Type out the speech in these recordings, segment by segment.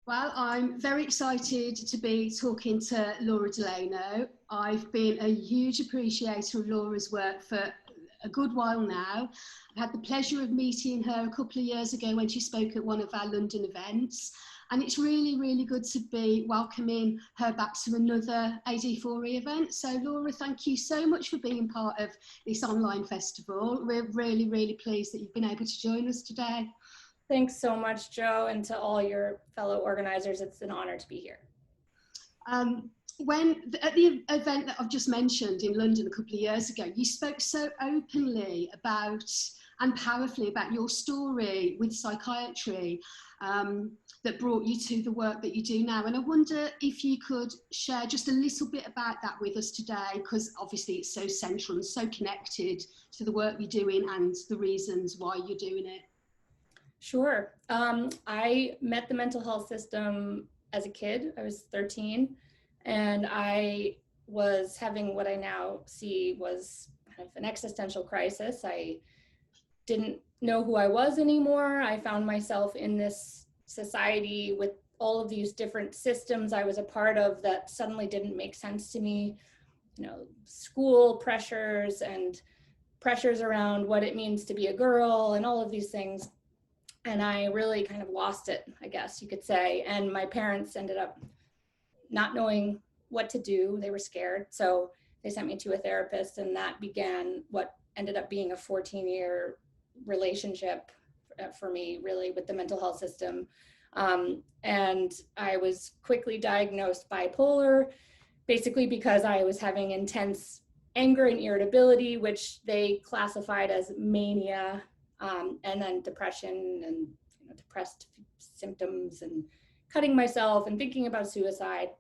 Well, I'm very excited to be talking to Laura Delano. I've been a huge appreciator of Laura's work for a good while now. I've had the pleasure of meeting her a couple of years ago when she spoke at one of our London events. And it's really, really good to be welcoming her back to another AD4E event. So Laura, thank you so much for being part of this online festival. We're really, really pleased that you've been able to join us today. Thanks so much, Joe, and to all your fellow organizers. It's an honor to be here. Um, at the event that I've just mentioned in London a couple of years ago, you spoke so openly about and powerfully about your story with psychiatry that brought you to the work that you do now. And I wonder if you could share just a little bit about that with us today, because obviously it's so central and so connected to the work you're doing and the reasons why you're doing it. Sure. I met the mental health system as a kid. I was 13, and I was having what I now see was kind of an existential crisis. I didn't know who I was anymore. I found myself in this society with all of these different systems I was a part of that suddenly didn't make sense to me. You know, school pressures and pressures around what it means to be a girl and all of these things. And I really kind of lost it, I guess you could say. And my parents ended up not knowing what to do. They were scared. So they sent me to a therapist, and that began what ended up being a 14-year relationship for me, really, with the mental health system. And I was quickly diagnosed bipolar, basically because I was having intense anger and irritability, which they classified as mania. And then depression and depressed symptoms and cutting myself and thinking about suicide.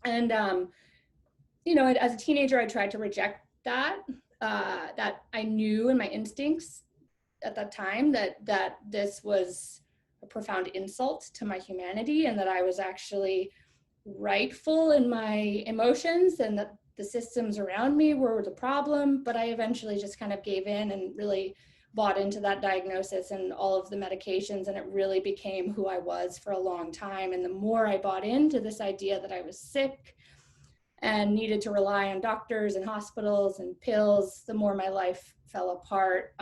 And, as a teenager, I tried to reject that I knew in my instincts at that time that this was a profound insult to my humanity and that I was actually rightful in my emotions and that the systems around me were the problem. But I eventually just kind of gave in and really bought into that diagnosis and all of the medications, and it really became who I was for a long time. And the more I bought into this idea that I was sick and needed to rely on doctors and hospitals and pills, the more my life fell apart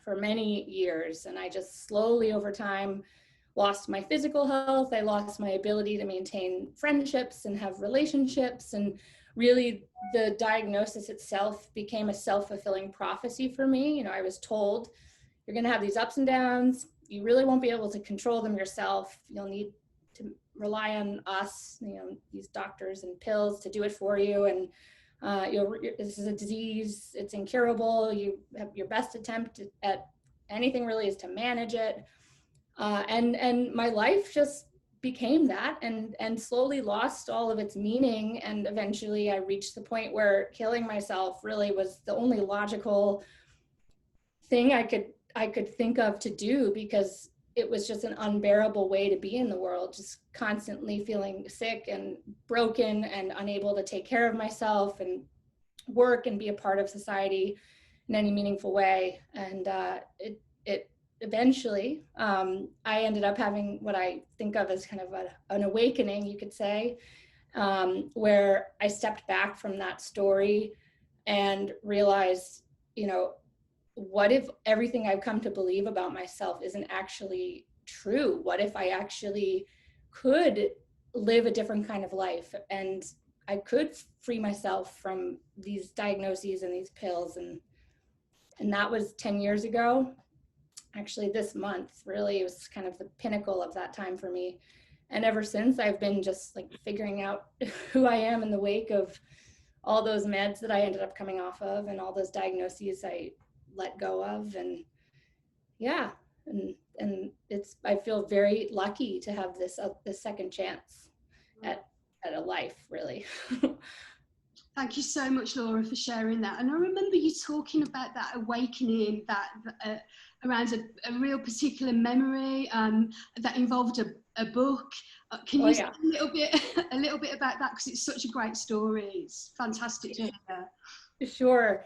for many years. And I just slowly over time lost my physical health. I lost my ability to maintain friendships and have relationships, and really the diagnosis itself became a self-fulfilling prophecy for me. I was told, you're going to have these ups and downs. You really won't be able to control them yourself. You'll need to rely on us, these doctors and pills to do it for you. And this is a disease. It's incurable. You have your best attempt at anything really is to manage it. And my life just became that and slowly lost all of its meaning. And eventually I reached the point where killing myself really was the only logical thing I could think of to do, because it was just an unbearable way to be in the world, just constantly feeling sick and broken and unable to take care of myself and work and be a part of society in any meaningful way. And it eventually, I ended up having what I think of as kind of an awakening, you could say, where I stepped back from that story and realized, what if everything I've come to believe about myself isn't actually true? What if I actually could live a different kind of life and I could free myself from these diagnoses and these pills? And that was 10 years ago. Actually, this month really was kind of the pinnacle of that time for me. And ever since, I've been just like figuring out who I am in the wake of all those meds that I ended up coming off of and all those diagnoses I let go of. And yeah, and I feel very lucky to have this second chance at a life, really. Thank you so much, Laura, for sharing that. And I remember you talking about that awakening, that around a real particular memory that involved a book. Can you say a little bit about that? Because it's such a great story. It's fantastic to hear. Sure.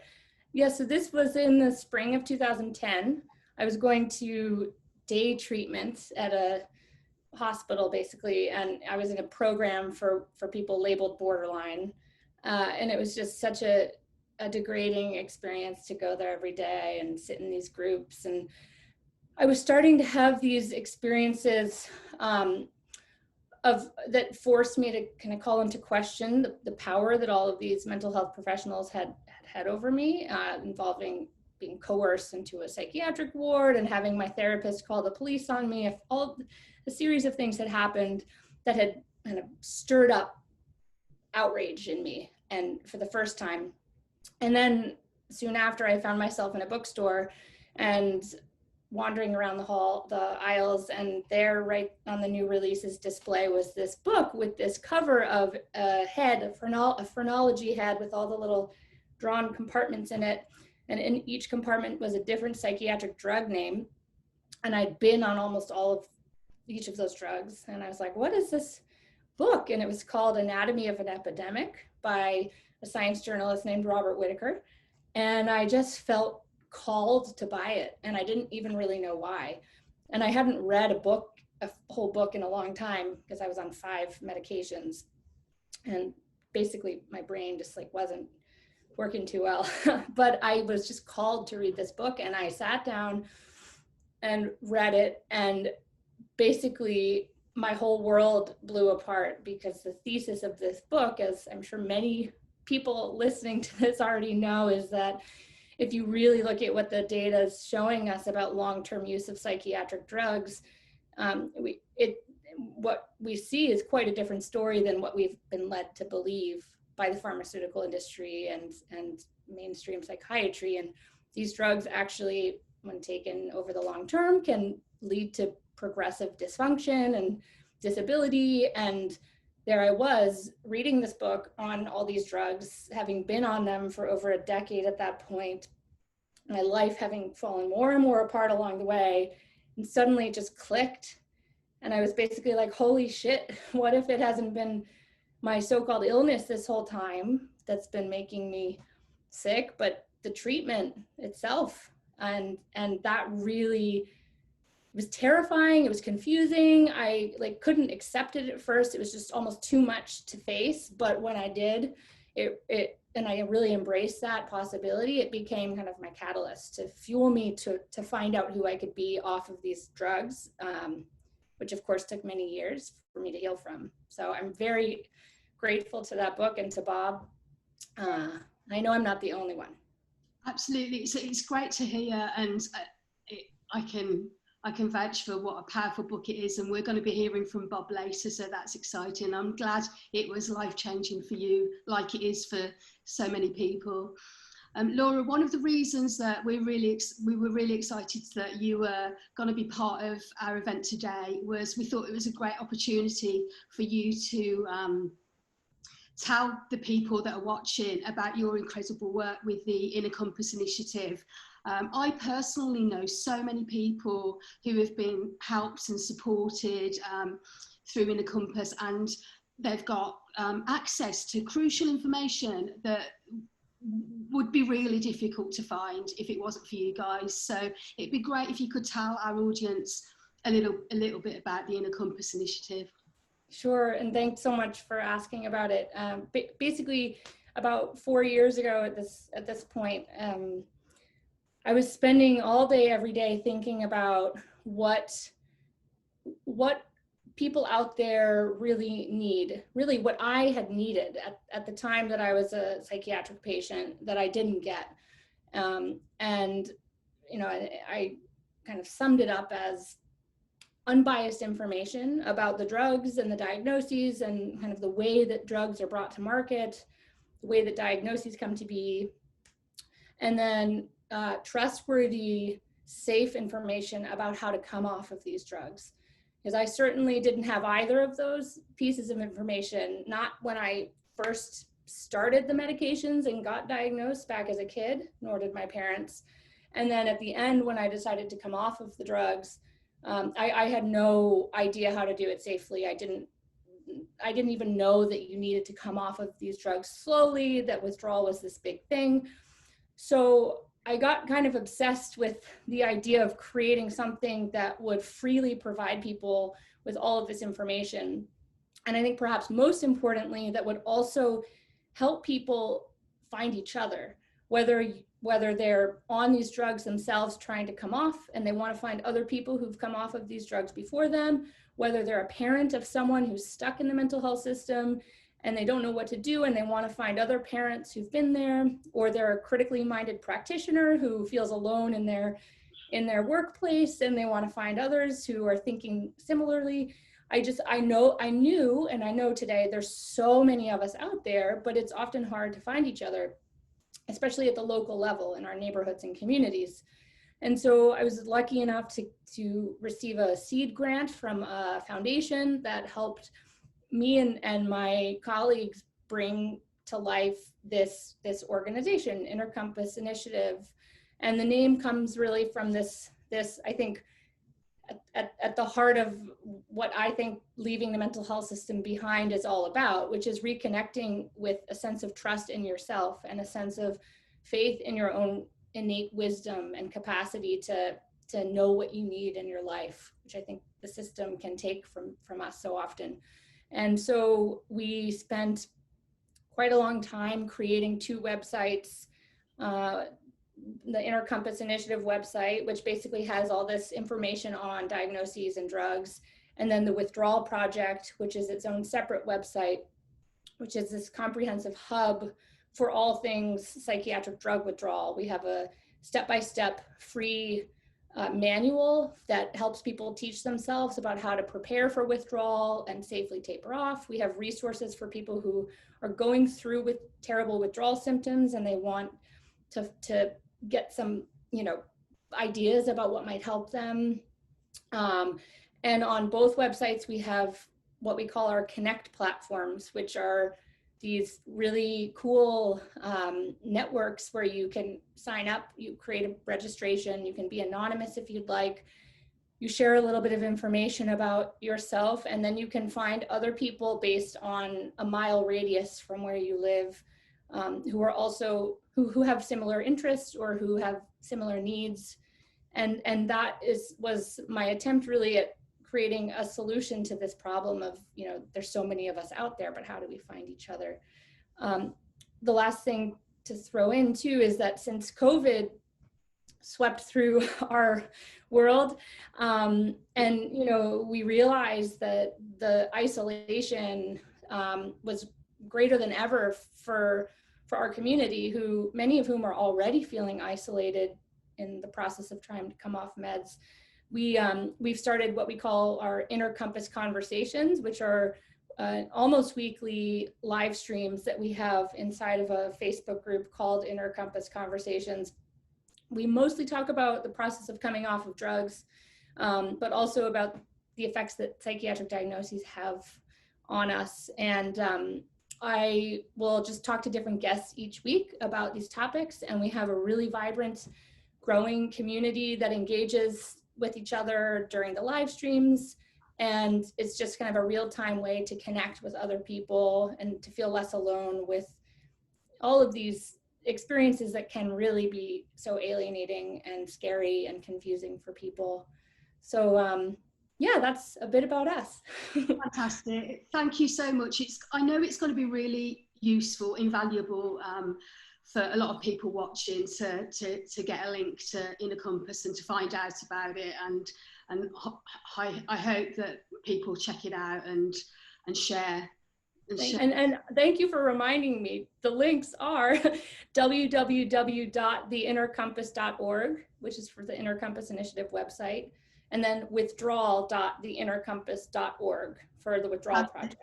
Yeah, so this was in the spring of 2010. I was going to day treatment at hospital basically, and I was in a program for people labeled borderline, and it was just such a degrading experience to go there every day and sit in these groups. And I was starting to have these experiences that forced me to kind of call into question the power that all of these mental health professionals had over me, involving being coerced into a psychiatric ward and having my therapist call the police on me. If all a series of things had happened that had kind of stirred up outrage in me, and for the first time. And then soon after, I found myself in a bookstore and wandering around the aisles, and there, right on the new releases display, was this book with this cover of a head, a phrenology head with all the little drawn compartments in it. And in each compartment was a different psychiatric drug name. And I'd been on almost each of those drugs. And I was like, what is this book? And it was called Anatomy of an Epidemic by a science journalist named Robert Whitaker. And I just felt called to buy it. And I didn't even really know why. And I hadn't read a whole book in a long time, because I was on 5 medications. And basically my brain just wasn't working too well. But I was just called to read this book, and I sat down and read it, and basically my whole world blew apart, because the thesis of this book, as I'm sure many people listening to this already know, is that if you really look at what the data is showing us about long-term use of psychiatric drugs, what we see is quite a different story than what we've been led to believe by the pharmaceutical industry and mainstream psychiatry. And these drugs actually, when taken over the long term, can lead to progressive dysfunction and disability. And there I was reading this book on all these drugs, having been on them for over a decade at that point, my life having fallen more and more apart along the way, and suddenly it just clicked. And I was basically like, holy shit, what if it hasn't been my so-called illness this whole time that's been making me sick, but the treatment itself? And that really was terrifying. It was confusing. I couldn't accept it at first. It was just almost too much to face. But when I did, and I really embraced that possibility, it became kind of my catalyst to fuel me to find out who I could be off of these drugs, which of course took many years for me to heal from. So I'm very grateful to that book and to Bob. I know I'm not the only one. Absolutely, it's great to hear, and I can vouch for what a powerful book it is, and we're going to be hearing from Bob later, so that's exciting. I'm glad it was life-changing for you, like it is for so many people. Laura, one of the reasons that we were really excited that you were going to be part of our event today was we thought it was a great opportunity for you to tell the people that are watching about your incredible work with the Inner Compass initiative. I personally know so many people who have been helped and supported through Inner Compass, and they've got access to crucial information that would be really difficult to find if it wasn't for you guys. So it'd be great if you could tell our audience a little bit about the Inner Compass initiative. Sure, and thanks so much for asking about it. Basically, about 4 years ago at this point, I was spending all day, every day, thinking about what people out there really need, really what I had needed at the time that I was a psychiatric patient that I didn't get. And, you know, I kind of summed it up as unbiased information about the drugs and the diagnoses and kind of the way that drugs are brought to market, the way that diagnoses come to be, and then trustworthy, safe information about how to come off of these drugs. Because I certainly didn't have either of those pieces of information, not when I first started the medications and got diagnosed back as a kid, nor did my parents. And then at the end, when I decided to come off of the drugs, I had no idea how to do it safely. I didn't even know that you needed to come off of these drugs slowly, that withdrawal was this big thing. So I got kind of obsessed with the idea of creating something that would freely provide people with all of this information. And I think perhaps most importantly, that would also help people find each other, whether they're on these drugs themselves trying to come off and they want to find other people who've come off of these drugs before them, whether they're a parent of someone who's stuck in the mental health system and they don't know what to do and they want to find other parents who've been there, or they're a critically minded practitioner who feels alone in their workplace and they want to find others who are thinking similarly. I knew and I know today there's so many of us out there, but it's often hard to find each other, especially at the local level in our neighborhoods and communities. And so I was lucky enough to receive a seed grant from a foundation that helped me and my colleagues bring to life this organization, Intercompass Initiative. And the name comes really from this I think, at the heart of what I think leaving the mental health system behind is all about, which is reconnecting with a sense of trust in yourself and a sense of faith in your own innate wisdom and capacity to know what you need in your life, which I think the system can take from us so often. And so we spent quite a long time creating 2 websites, the Intercompass Initiative website, which basically has all this information on diagnoses and drugs, and then the Withdrawal Project, which is its own separate website, which is this comprehensive hub for all things psychiatric drug withdrawal. We have a step-by-step free manual that helps people teach themselves about how to prepare for withdrawal and safely taper off. We have resources for people who are going through with terrible withdrawal symptoms and they want to get some, ideas about what might help them. And on both websites, we have what we call our Connect platforms, which are these really cool networks where you can sign up, you create a registration, you can be anonymous if you'd like, you share a little bit of information about yourself, and then you can find other people based on a mile radius from where you live, who are also, who have similar interests or who have similar needs. And that was my attempt really at creating a solution to this problem of, there's so many of us out there, but how do we find each other? The last thing to throw in too is that since COVID swept through our world, and we realized that the isolation was greater than ever for our community, who many of whom are already feeling isolated in the process of trying to come off meds. We've started what we call our Intercompass Conversations, which are almost weekly live streams that we have inside of a Facebook group called Intercompass Conversations. We mostly talk about the process of coming off of drugs, but also about the effects that psychiatric diagnoses have on us. And I will just talk to different guests each week about these topics, and we have a really vibrant, growing community that engages with each other during the live streams. And it's just kind of a real-time way to connect with other people and to feel less alone with all of these experiences that can really be so alienating and scary and confusing for people. So yeah, that's a bit about us. Fantastic. Thank you so much. I know it's going to be really useful, invaluable for a lot of people watching to get a link to Intercompass and to find out about it. And I hope that people check it out and share. And thank you for reminding me. The links are www.theintercompass.org, which is for the Intercompass Initiative website, and then withdrawal.theintercompass.org for the Withdrawal Project.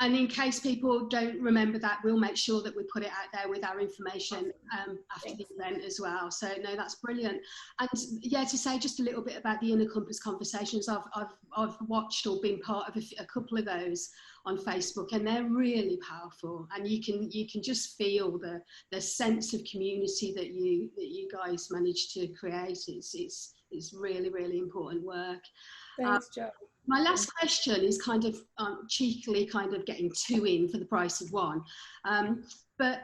And in case people don't remember that, we'll make sure that we put it out there with our information after the event as well. So no, that's brilliant. And yeah, to say just a little bit about the Intercompass Conversations, I've watched or been part of a couple of those on Facebook, and they're really powerful. And you can just feel the sense of community that you guys managed to create. It's really, really important work. Thanks, Jo. My last question is kind of cheekily kind of getting 2 in for the price of 1. But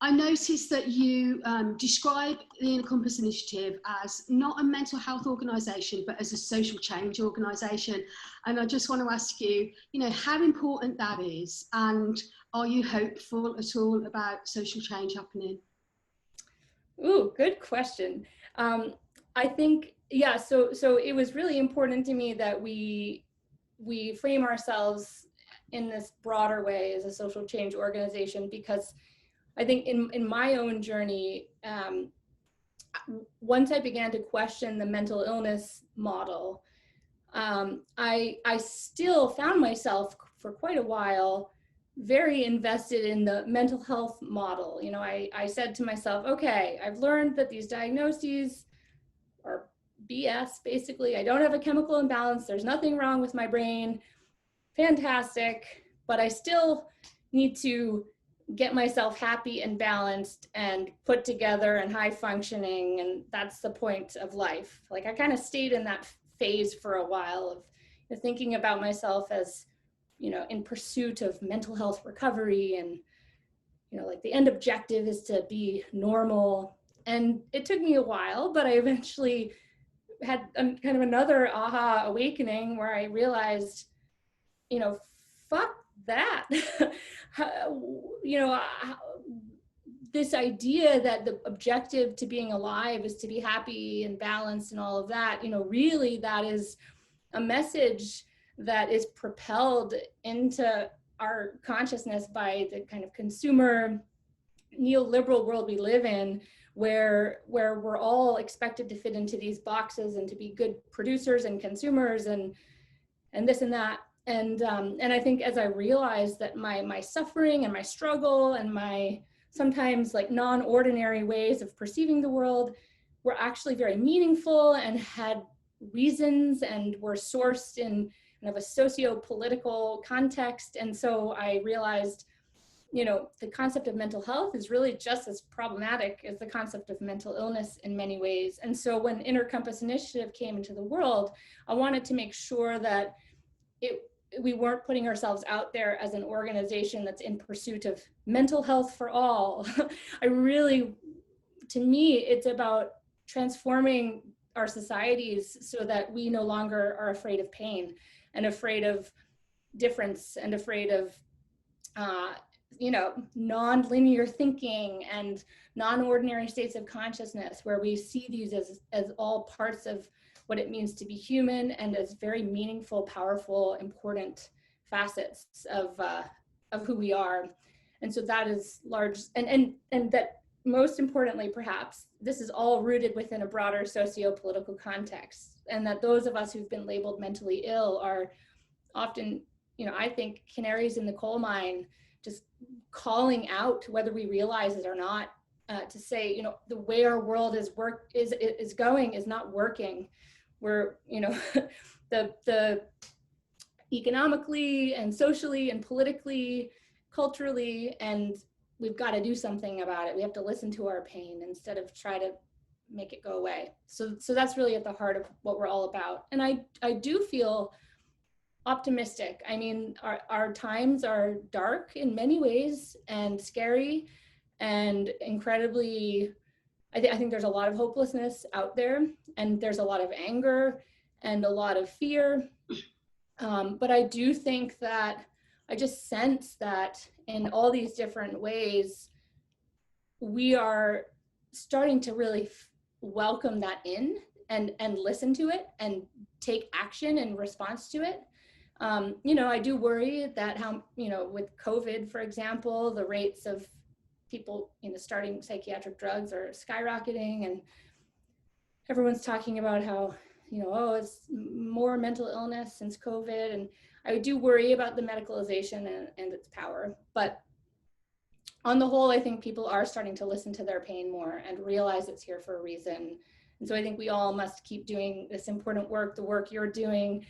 I noticed that you describe the Inner Compass Initiative as not a mental health organisation, but as a social change organisation. And I just want to ask you, you know, how important that is, and are you hopeful at all about social change happening? Ooh, good question. I think, yeah, so it was really important to me that we frame ourselves in this broader way as a social change organization, because I think in my own journey, once I began to question the mental illness model, I still found myself for quite a while very invested in the mental health model. You know, I said to myself, okay, I've learned that these diagnoses are BS, basically. I don't have a chemical imbalance. There's nothing wrong with my brain. Fantastic. But I still need to get myself happy and balanced and put together and high functioning. And that's the point of life. Like, I kind of stayed in that phase for a while of, you know, thinking about myself as, you know, in pursuit of mental health recovery, and, you know, like the end objective is to be normal. And it took me a while, but I eventually had kind of another aha awakening where I realized, you know, fuck that. You know, this idea that the objective to being alive is to be happy and balanced and all of that, you know, really that is a message that is propelled into our consciousness by the kind of consumer neoliberal world we live in, where we're all expected to fit into these boxes and to be good producers and consumers and this and that. And I think as I realized that my suffering and my struggle and my sometimes like non-ordinary ways of perceiving the world were actually very meaningful and had reasons and were sourced in kind of a socio-political context. And so I realized, you know, the concept of mental health is really just as problematic as the concept of mental illness in many ways. And so when Inner Compass Initiative came into the world, I wanted to make sure that we weren't putting ourselves out there as an organization that's in pursuit of mental health for all. To me, it's about transforming our societies so that we no longer are afraid of pain and afraid of difference and afraid of, you know, non-linear thinking and non-ordinary states of consciousness, where we see these as all parts of what it means to be human and as very meaningful, powerful, important facets of who we are. And so that is large, and that most importantly, perhaps, this is all rooted within a broader socio-political context, and that those of us who've been labeled mentally ill are often, you know, I think canaries in the coal mine, just calling out, whether we realize it or not, to say, you know, the way our world is going is not working. We're, you know, the economically and socially and politically, culturally, and we've got to do something about it. We have to listen to our pain instead of try to make it go away. So that's really at the heart of what we're all about. And I do feel optimistic. I mean, our times are dark in many ways and scary and incredibly, I think there's a lot of hopelessness out there, and there's a lot of anger and a lot of fear. But I do think that I just sense that in all these different ways, we are starting to really welcome that in and listen to it and take action in response to it. You know, I do worry that how, you know, with COVID, for example, the rates of people, you know, starting psychiatric drugs are skyrocketing, and everyone's talking about how, you know, oh, it's more mental illness since COVID. And I do worry about the medicalization and its power. But on the whole, I think people are starting to listen to their pain more and realize it's here for a reason. And so I think we all must keep doing this important work, the work you're doing,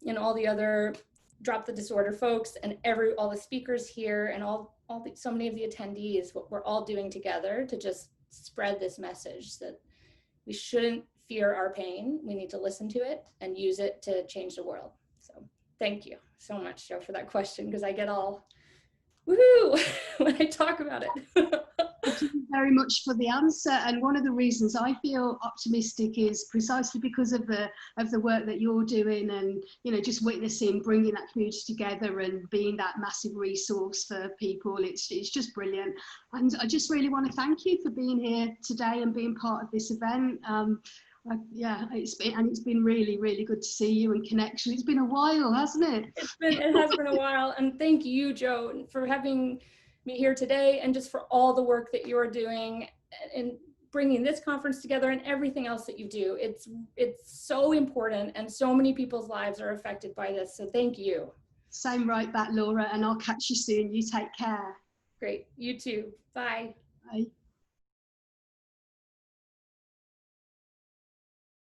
and all the other Drop the Disorder folks, and all the speakers here, and so many of the attendees, what we're all doing together to just spread this message that we shouldn't fear our pain. We need to listen to it and use it to change the world. So thank you so much, Joe, for that question, because I get all woohoo when I talk about it. thank you very much for the answer. And one of the reasons I feel optimistic is precisely because of the work that you're doing, and just witnessing, bringing that community together and being that massive resource for people. It's just brilliant. And I just really want to thank you for being here today and being part of this event. Yeah, it's been really, really good to see you and connection. It's been a while, hasn't it? It has been a while, and thank you, Joe, for having me here today, and just for all the work that you're doing in bringing this conference together and everything else that you do. It's so important, and so many people's lives are affected by this. So thank you. Same right back, Laura, and I'll catch you soon. You take care. Great. You too. Bye. Bye.